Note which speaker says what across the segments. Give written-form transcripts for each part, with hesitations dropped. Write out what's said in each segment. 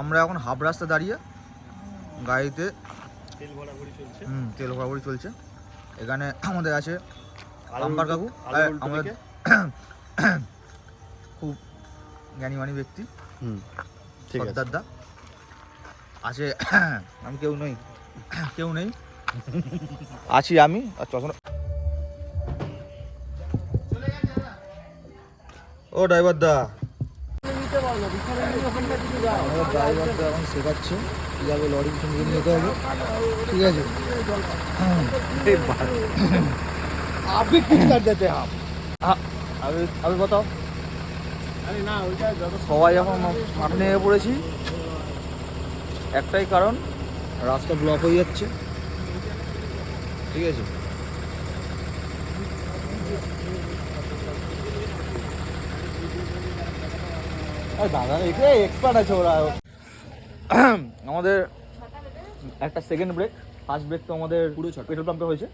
Speaker 1: আমরা এখন হাফ রাস্তা দাঁড়িয়ে গাড়িতে তেল ভরাভরি চলছে। এখানে আমাদের আছে পাম্পার কাকু, আমাদের খুব জ্ঞানীমানী ব্যক্তি দাদা আছে। আমি কেউ নেই আছি আমি আর চশমা। ও ড্রাইভার দা, আমাদের ড্রাইভার দা এখন শেখাচ্ছে কীভাবে লরি পিছনে নিতে হবে। ঠিক আছে, আপনি কি করে দিতে আমি बताओ। সবাই এখন মাঠে নেমে পড়েছি, একটাই কারণ রাস্তা ব্লক হয়ে যাচ্ছে। ঠিক আছে, দাদা এটা এক্সপার্ট আছে ওরা। আমাদের একটা সেকেন্ড ব্রেক, ফার্স্ট ব্রেক তো আমাদের পুরো পেট্রোল পাম্পে হয়েছে,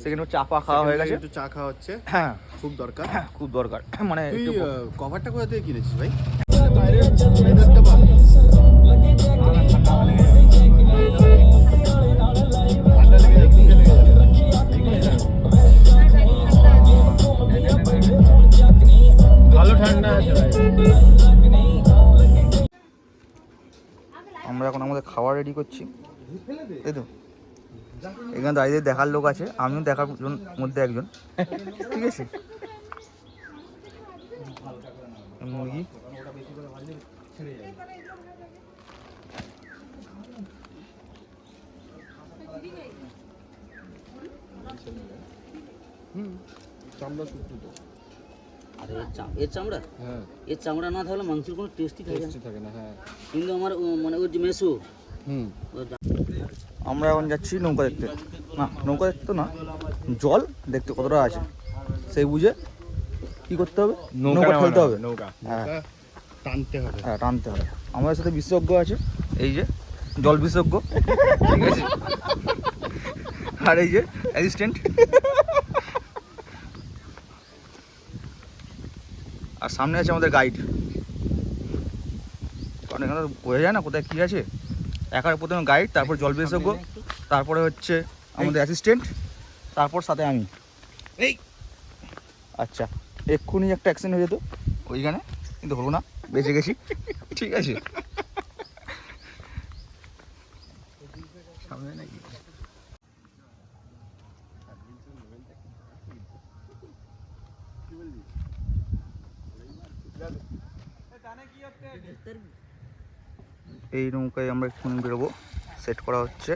Speaker 1: সেকেন্ড চা পা খাওয়া হয়ে গেছে, একটু চা খাওয়া হচ্ছে। হ্যাঁ খুব দরকার মানে তুই কভারটা কোথা থেকে কিনেছিস ভাই? ভালো ঠান্ডা আছে ভাই। আমরা এখন আমাদের খাবার রেডি করছি, তাই তো। এখানে দাঁড়িয়ে দেখার লোক আছে, আমিও দেখার মধ্যে একজন। ঠিক আছে, মুরগি চামড়া শুক্তো তো।
Speaker 2: আরে এর চামড়া, হ্যাঁ এর চামড়া না থাকলে মাংসের কোনো টেস্টই থাকে না। হ্যাঁ কিন্তু আমার মানে ওই যে মেসো। আমরা এখন যাচ্ছি নৌকা দেখতে, না নৌকা দেখতে না, জল দেখতে কতটা আছে সেই বুঝে কি করতে হবে, নৌকা ফেলতে হবে, হ্যাঁ টানতে হবে। আমাদের সাথে বিশেষজ্ঞ আছে, এই যে জল বিশেষজ্ঞ, ঠিক আছে, আর এই যে অ্যাসিস্ট্যান্ট, আর সামনে আছে আমাদের গাইড। কারণ এখানে বোঝা যায় না কোথায় কী আছে। একার প্রথমে গাইড, তারপর জল বিশেষজ্ঞ, তারপরে হচ্ছে আমাদের অ্যাসিস্ট্যান্ট, তারপর সাথে আমি। এই আচ্ছা, এক্ষুনি একটা অ্যাক্সিডেন্ট হয়ে যেত ওইখানে, কিন্তু হলো না, বেঁচে গেছি। ঠিক আছে, সামনে নাকি এই নৌকায় আমরা এক্ষুনি বেরোবো, সেট করা হচ্ছে।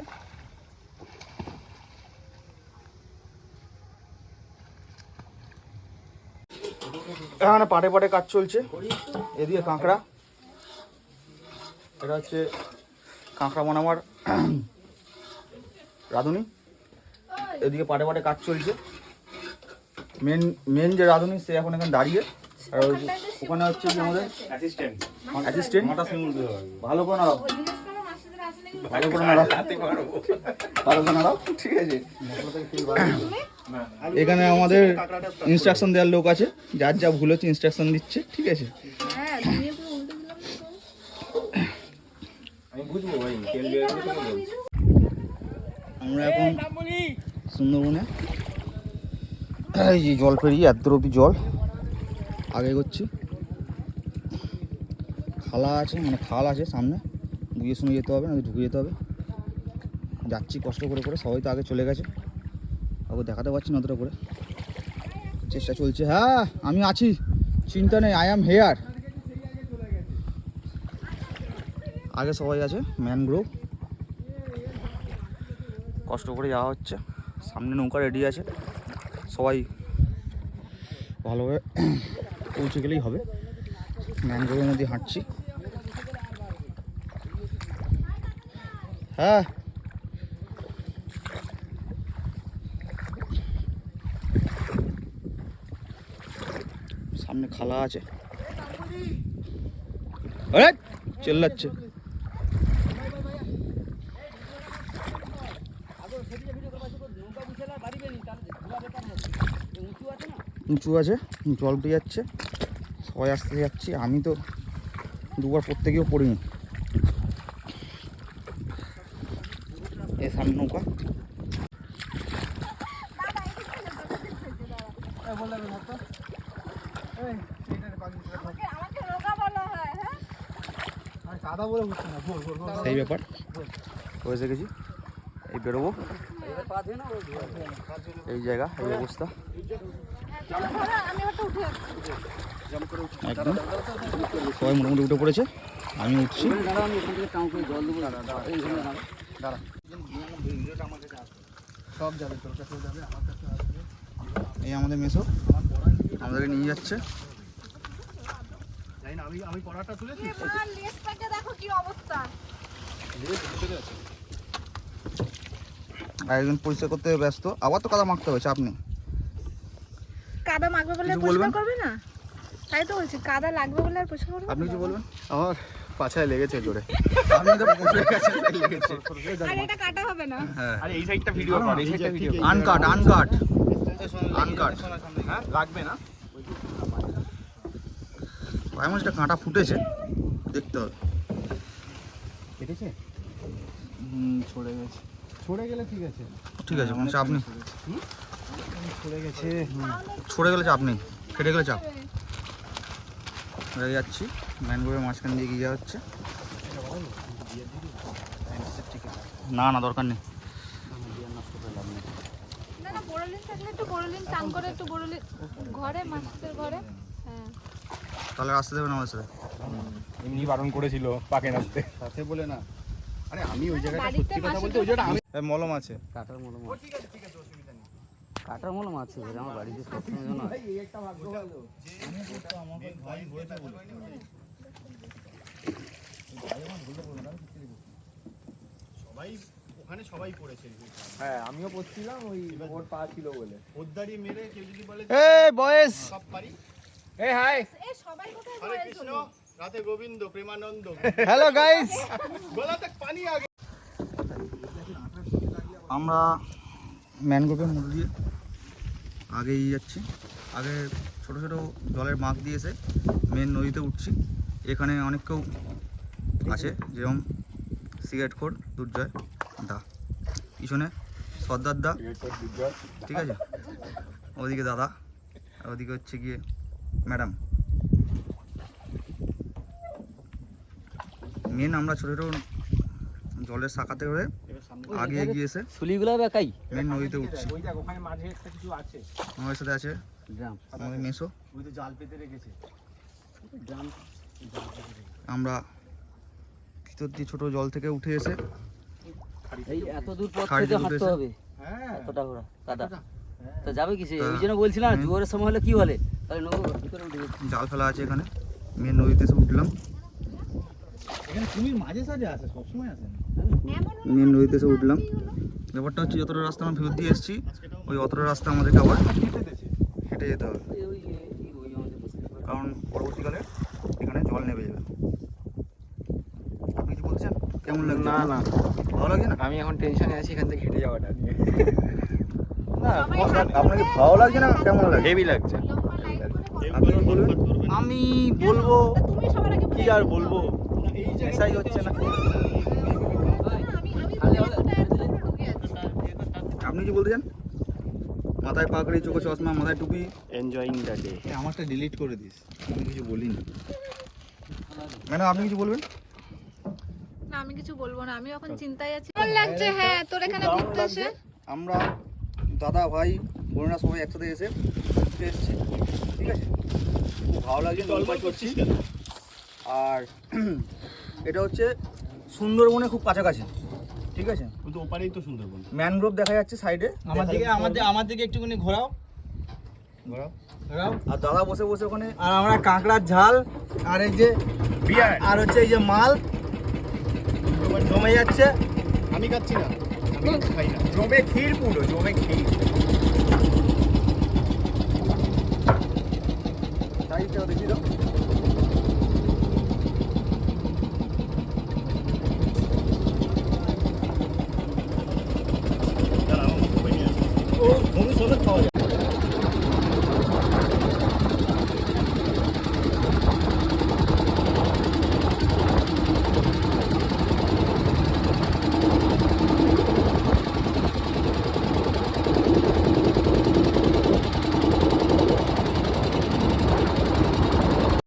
Speaker 2: এখানে পাটে পাটে কাজ চলছে, এদিকে কাঁকড়া, এটা হচ্ছে কাঁকড়া বানাবার রাঁধুনি, এদিকে পাটে পাটে কাজ চলছে। মেন যে রাঁধুনি সে এখন এখানে দাঁড়িয়ে, আর ওখানে হচ্ছে কি আমাদের অ্যাসিস্ট্যান্ট। ভালো করে নাড়াও, ঠিক আছে। এখানে আমাদের ইনস্ট্রাকশন দেওয়ার লোক আছে, যার যা ভুল হচ্ছে ইনস্ট্রাকশন দিচ্ছে। ঠিক আছে, আমরা এখন সুন্দরবনে এই যে জল পেরিয়ে এত অব্দি জল আগে এগোচ্ছি। খালা আছে, মানে খাল আছে সামনে, বুঝে শুনে যেতে হবে, না ঢুকে যেতে হবে। যাচ্ছি কষ্ট করে করে, সবাই তো আগে চলে গেছে, ওকে দেখাতে পারছি না অতটা করে, চেষ্টা চলছে। হ্যাঁ আমি আছি, চিন্তা নেই, আই অ্যাম হেয়ার। আগে সবাই আছে, ম্যানগ্রোভ, কষ্ট করে যাওয়া হচ্ছে। সামনে নৌকা রেডি আছে, সবাই ভালোভাবে পৌঁছে গেলেই হবে। ম্যানগ্রোভের মধ্যে হাঁটছি। হ্যাঁ সামনে খালা আছে, চেল্লাচ্ছে। উঁচু আছে, জল উঠে যাচ্ছে, সবাই আসতে যাচ্ছি। আমি তো দুবার পড়তে গিয়েও পড়িনি। এই সামনে নৌকা। সেই ব্যাপার হয়েছে গেছি, এই বেরোবো, এই জায়গা, এই অবস্থা একদম। সবাই মোটামুটি উঠে পড়েছে, আমি উঠছি। এই আমাদের মেসো আমাদেরকে নিয়ে যাচ্ছে। একজন পরিষ্কার করতে ব্যস্ত, আবার তো কাদা মাখতে হবে, চাপ নেই।
Speaker 3: কাদা মাখবে বলে
Speaker 2: কিছু
Speaker 3: পরিষ্কার
Speaker 2: বলবেন?
Speaker 3: করবে না? তাই তো বলছি, কাদা লাগবে বলে আর পরিষ্কার করবে
Speaker 2: আপনি কিছু বলবেন?
Speaker 4: আমার পাছায় লেগেছে জোরে।
Speaker 2: আপনি তো পৌঁছে গেছেন, তাই লেগেছে।
Speaker 3: আর এটা কাটা হবে না।
Speaker 2: হ্যাঁ,
Speaker 4: আরে এই সাইডটা ভিডিও কর, এই সাইডটা ভিডিও কর।
Speaker 2: Uncut uncut uncut.
Speaker 4: হ্যাঁ লাগবে না।
Speaker 2: পায়ে মাছটা কাঁটা ফুটেছে, দেখতে হবে।
Speaker 4: কেটেছে? ছড়ে গেছে। ছড়ে গেলে ঠিক আছে।
Speaker 2: ঠিক আছে, কোনো চাপ নেই।
Speaker 4: ছড়ে গেছে।
Speaker 2: ছড়ে গেলে চাপ নেই, কেটে গেলে চাপ। হয়ে যাচ্ছি, ম্যানগ্রোভের মাঝখান দিয়ে গিয়ে হচ্ছে। না না, দরকার নেই।
Speaker 3: না না, বোরোলিন থাকলে একটু বোরোলিন টান করে, একটু বোরোলিন ঘরে, মাছের ঘরে। হ্যাঁ,
Speaker 2: তাহলে আসতে দেবে না আমার সাথে?
Speaker 4: এমনি বারণ করেছিল পাকে নাচতে। সাথে বলে না। আরে আমি ওই জায়গাটা
Speaker 3: বাড়িতে
Speaker 4: সত্যি কথা
Speaker 3: মাছের
Speaker 4: বলতে ওই জায়গাটা আমি
Speaker 2: মলম আছে।
Speaker 5: কাটার মলম আছে। কাটার মলম আছে ভাই, আমার বাড়িতে সবসময় জন্য আছে।
Speaker 4: সবাই ওখানে সবাই পড়েছে।
Speaker 1: হ্যাঁ আমিও পড়ছিলাম, ওই ওর পা ছিল বলে।
Speaker 4: ওদ্দারি মেরে কেউ যদি বলে
Speaker 2: এই বয়েস,
Speaker 4: সব পারি।
Speaker 1: এই হাই,
Speaker 3: এই সবাই কোথায়
Speaker 4: হরে
Speaker 3: বয়েস
Speaker 4: কৃষ্ণ,
Speaker 3: হলো?
Speaker 4: রাধে গোবিন্দ, প্রেমানন্দ।
Speaker 2: Hello guys.
Speaker 4: গলা তক পানি আগে।
Speaker 2: আমরা ম্যানগ্রোভের মধ্যে দিয়ে আগে এগিয়ে যাচ্ছি। আগে ছোট ছোট জলের মাছ দিয়েছে, মেন নদীতে উঠছি। এখানে অনেক কেউ আছে, যেরকম সিগারেট খোর দুর্জয় দা, পিছনে সর্দার দা, ঠিক আছে, ওদিকে দাদা, আর ওদিকে হচ্ছে গিয়ে ম্যাডাম। মেন আমরা ছোটো ছোটো জলের শাখাতে করে আগে এগিয়েছে
Speaker 5: শুলিগুলো বেকাই
Speaker 2: মেন নদীতে উঠছি।
Speaker 4: ওই দেখ ওখানে মাঝে একটা কিছু আছে।
Speaker 2: আমাদের সাথে আছে
Speaker 5: ড্রাম
Speaker 2: আমাদের মেসো।
Speaker 4: ওই তো জাল পেতে রেখেছে।
Speaker 5: ড্রাম
Speaker 2: আমরা ভিতর দিয়ে ছোটো জল থেকে উঠে এসে
Speaker 5: এই এত দূর পথ
Speaker 2: খাড়ি
Speaker 5: থেকে
Speaker 2: দিয়ে
Speaker 5: হাঁটতে
Speaker 2: উঠেছে।
Speaker 5: হবে,
Speaker 4: হ্যাঁ।
Speaker 5: এতটা ঘোরা কাদা।
Speaker 4: হ্যাঁ।
Speaker 5: তো যাবে কিসে?
Speaker 2: তা-
Speaker 5: ওই জন্য বলছিলাম
Speaker 2: হুম।
Speaker 5: জোয়ারের সময় হলে কি বলে, তাহলে নৌকো ভর্তি করে উঠে যেত।
Speaker 2: জাল ফেলা আছে এখানে। মেন নদীতে এসে উঠলাম,
Speaker 4: এখানে কুমির মাঝে সাঝে আসে, সবসময় আসে না।
Speaker 2: মেন নদীতে এসে উঠলাম। ব্যাপারটা হচ্ছে যতটা রাস্তা আমরা ফেরত দিয়ে এসেছি, ওই অতটা রাস্তা আমাদেরকে আবার হেঁটে যেতে হবে,
Speaker 5: ওই আমাদের বুঝতে পারবে।
Speaker 2: কারণ পরবর্তীকালে এখানে জল নেমে যাবে। আপনি কিছু বলছেন? কেমন লাগছে?
Speaker 1: না না,
Speaker 2: ভালো লাগছে না?
Speaker 1: আমি এখন টেনশনে আছি এখান থেকে হেঁটে যাওয়াটা নিয়ে।
Speaker 2: না, আপনার কি ভালো লাগছে না কেমন লাগছে?
Speaker 1: হেভি লাগছে।
Speaker 3: লম্বা লাইন করে
Speaker 2: আপনি বলবেন। আমি বলবো
Speaker 3: তা তুমি সবার আগে
Speaker 1: কি আর বলবো, এসাই হচ্ছে না।
Speaker 2: আপনি কি বলতে চান? মাথায় পাগড়ি, চোখে চশমা, মাথায় টুপি।
Speaker 4: Enjoying the day.
Speaker 2: আমারটা ডিলিট করে দিস, আমি কিছু বলিনি। ম্যাডাম আপনি কিছু বলবেন?
Speaker 3: না, আমি কিছু বলবো না, আমি এখন চিন্তায় আছি। কেমন লাগছে? হ্যাঁ, তোর এখানে ঘুরতে এসে
Speaker 2: আমরা দাদা ভাই বোনেরা সবাই একসাথে এসে ঘুরতে এসেছি, ঠিক আছে। খুব ভালো লাগছে, জলপাই করছি। আর এটা হচ্ছে সুন্দরবনে খুব কাছাকাছি, ঠিক আছে।
Speaker 4: ওই তো ওপারেই তো সুন্দরবন।
Speaker 2: ম্যানগ্রোভ দেখা যাচ্ছে সাইডে।
Speaker 1: আমার দিকে একটুখানি ঘোরাও।
Speaker 2: আর দাদা বসে বসে ওখানে
Speaker 1: আর আমরা কাঁকড়ার ঝাল আর এই যে
Speaker 4: বিয়ার।
Speaker 1: আর হচ্ছে এই যে মাল জমে যাচ্ছে।
Speaker 4: আমি খাচ্ছি না, আমি কিন্তু খাই না।
Speaker 1: জমে ক্ষীর, পুরো জমে ক্ষীর।
Speaker 2: সাইডটা দেখি দাও।